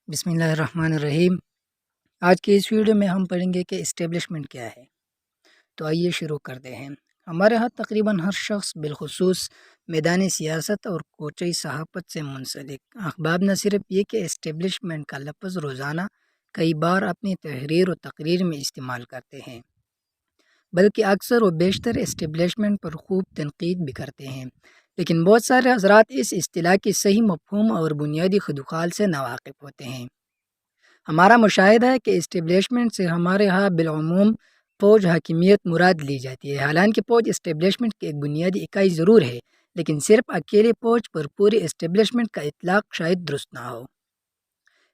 بسم اللہ الرحمن الرحیم۔ آج کی اس ویڈیو میں ہم پڑھیں گے کہ اسٹیبلشمنٹ کیا ہے۔ تو آئیے شروع کرتے ہیں۔ ہمارے ہاں تقریباً ہر شخص بالخصوص میدان سیاست اور کوچئی صحافت سے منسلک احباب نہ صرف یہ کہ اسٹیبلشمنٹ کا لفظ روزانہ کئی بار اپنی تحریر و تقریر میں استعمال کرتے ہیں، بلکہ اکثر و بیشتر اسٹیبلشمنٹ پر خوب تنقید بھی کرتے ہیں، لیکن بہت سارے حضرات اس اصطلاح کی صحیح مفہوم اور بنیادی خدوخال سے ناواقف ہوتے ہیں۔ ہمارا مشاہدہ ہے کہ اسٹیبلشمنٹ سے ہمارے ہاں بالعموم فوج حاکمیت مراد لی جاتی ہے۔ حالانکہ فوج اسٹیبلشمنٹ کی ایک بنیادی اکائی ضرور ہے، لیکن صرف اکیلے فوج پر پوری اسٹیبلشمنٹ کا اطلاق شاید درست نہ ہو۔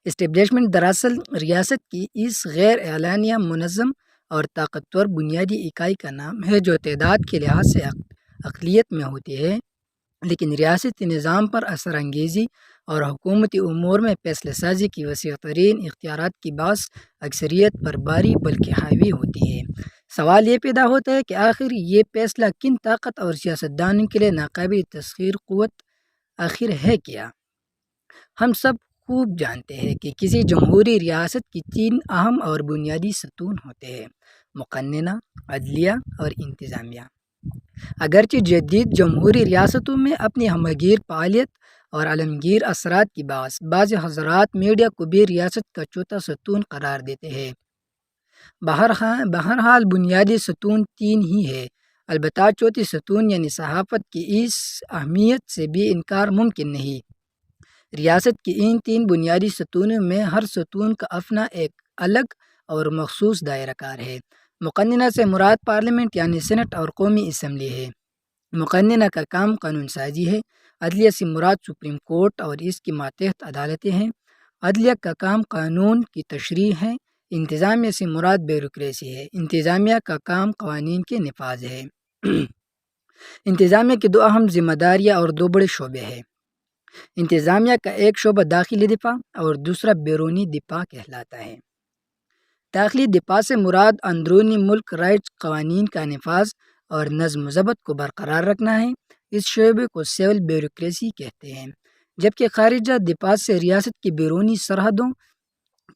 اسٹیبلشمنٹ دراصل ریاست کی اس غیر اعلانیہ منظم اور طاقتور بنیادی اکائی کا نام ہے جو تعداد کے لحاظ سے اقلیت میں ہوتی ہے، لیکن ریاستی نظام پر اثر انگیزی اور حکومتی امور میں فیصلہ سازی کی وسیع ترین اختیارات کی باعث اکثریت پر باری بلکہ حاوی ہوتی ہے۔ سوال یہ پیدا ہوتا ہے کہ آخر یہ فیصلہ کن طاقت اور سیاستدانوں کے لیے ناقابل تسخیر قوت آخر ہے کیا؟ ہم سب خوب جانتے ہیں کہ کسی جمہوری ریاست کی تین اہم اور بنیادی ستون ہوتے ہیں: مقننہ، عدلیہ اور انتظامیہ۔ اگرچہ جدید جمہوری ریاستوں میں اپنی ہمہ گیر فعالیت اور عالمگیر اثرات کی باعث بعض حضرات میڈیا کو بھی ریاست کا چوتھا ستون قرار دیتے ہیں، بہرحال بنیادی ستون تین ہی ہے۔ البتہ چوتھی ستون یعنی صحافت کی اس اہمیت سے بھی انکار ممکن نہیں۔ ریاست کی ان تین بنیادی ستونوں میں ہر ستون کا اپنا ایک الگ اور مخصوص دائرہ کار ہے۔ مقننہ سے مراد پارلیمنٹ یعنی سینٹ اور قومی اسمبلی ہے۔ مقننہ کا کام قانون سازی ہے۔ عدلیہ سے مراد سپریم کورٹ اور اس کی ماتحت عدالتیں ہیں۔ عدلیہ کا کام قانون کی تشریح ہے۔ انتظامیہ سے مراد بیوروکریسی ہے۔ انتظامیہ کا کام قوانین کے نفاذ ہے۔ انتظامیہ کی دو اہم ذمہ داریاں اور دو بڑے شعبے ہیں۔ انتظامیہ کا ایک شعبہ داخلی دفاع اور دوسرا بیرونی دفاع کہلاتا ہے۔ داخلی دفاع سے مراد اندرونی ملک رائٹس قوانین کا نفاذ اور نظم و ضبط کو برقرار رکھنا ہے۔ اس شعبے کو سول بیوروکریسی کہتے ہیں، جبکہ خارجہ دفاع سے ریاست کی بیرونی سرحدوں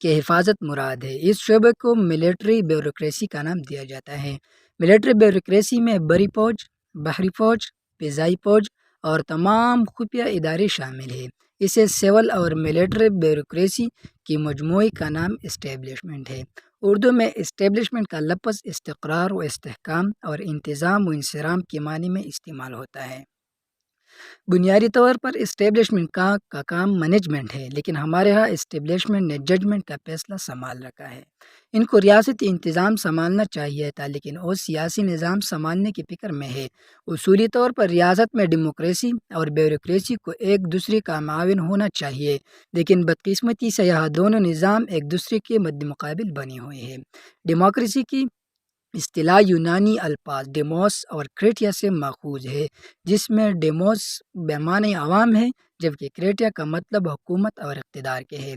کی حفاظت مراد ہے۔ اس شعبے کو ملٹری بیوروکریسی کا نام دیا جاتا ہے۔ ملٹری بیوروکریسی میں بری فوج، بحری فوج، فضائی فوج اور تمام خفیہ ادارے شامل ہیں۔ اسے سول اور ملٹری بیوروکریسی کی مجموعے کا نام اسٹیبلشمنٹ ہے۔ اردو میں اسٹیبلشمنٹ کا لفظ استقرار و استحکام اور انتظام و انصرام کے معنی میں استعمال ہوتا ہے۔ بنیادی طور پر اسٹیبلشمنٹ کا کام مینجمنٹ ہے، لیکن ہمارے ہاں اسٹیبلشمنٹ نے ججمنٹ کا فیصلہ سنبھال رکھا ہے۔ ان کو ریاستی انتظام سنبھالنا چاہیے تھا، لیکن وہ سیاسی نظام سنبھالنے کی فکر میں ہے۔ اصولی طور پر ریاست میں ڈیموکریسی اور بیوروکریسی کو ایک دوسرے کا معاون ہونا چاہیے، لیکن بدقسمتی سے یہ دونوں نظام ایک دوسرے کے مد مقابل بنے ہوئے ہیں۔ ڈیموکریسی کی اصطلاح یونانی الفاظ ڈیموس اور کریٹیا سے ماخوذ ہے، جس میں ڈیموس بمعنی عوام ہے، جبکہ کریٹیا کا مطلب حکومت اور اقتدار کے ہے،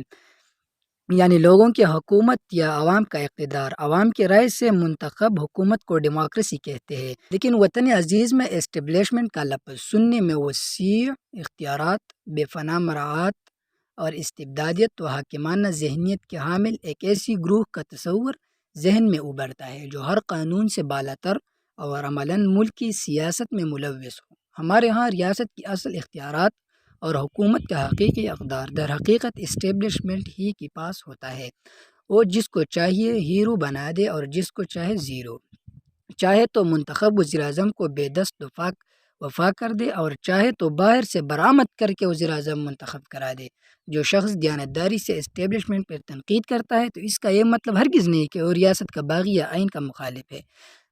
یعنی لوگوں کی حکومت یا عوام کا اقتدار۔ عوام کی رائے سے منتخب حکومت کو ڈیموکریسی کہتے ہیں۔ لیکن وطن عزیز میں اسٹیبلشمنٹ کا لفظ سننے میں وسیع اختیارات، بے پناہ مراعات اور استبدادیت و حاکمانہ ذہنیت کے حامل ایک ایسی گروہ کا تصور ذہن میں ابھرتا ہے جو ہر قانون سے بالا تر اور عملاً ملکی سیاست میں ملوث ہو۔ ہمارے ہاں ریاست کی اصل اختیارات اور حکومت کا حقیقی اقدار در حقیقت اسٹیبلشمنٹ ہی کے پاس ہوتا ہے۔ وہ جس کو چاہیے ہیرو بنا دے اور جس کو چاہے زیرو۔ چاہے تو منتخب وزیر اعظم کو بے دست وفا کر دے اور چاہے تو باہر سے برآمد کر کے وزیر اعظم منتخب کرا دے۔ جو شخص دیانتداری سے اسٹیبلشمنٹ پر تنقید کرتا ہے تو اس کا یہ مطلب ہرگز نہیں کہ وہ ریاست کا باغی یا آئین کا مخالف ہے۔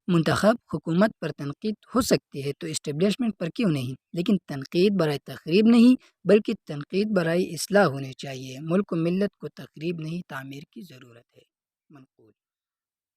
منتخب حکومت پر تنقید ہو سکتی ہے تو اسٹیبلشمنٹ پر کیوں نہیں؟ لیکن تنقید برائے تخریب نہیں، بلکہ تنقید برائے اصلاح ہونی چاہیے۔ ملک و ملت کو تخریب نہیں، تعمیر کی ضرورت ہے۔ منقول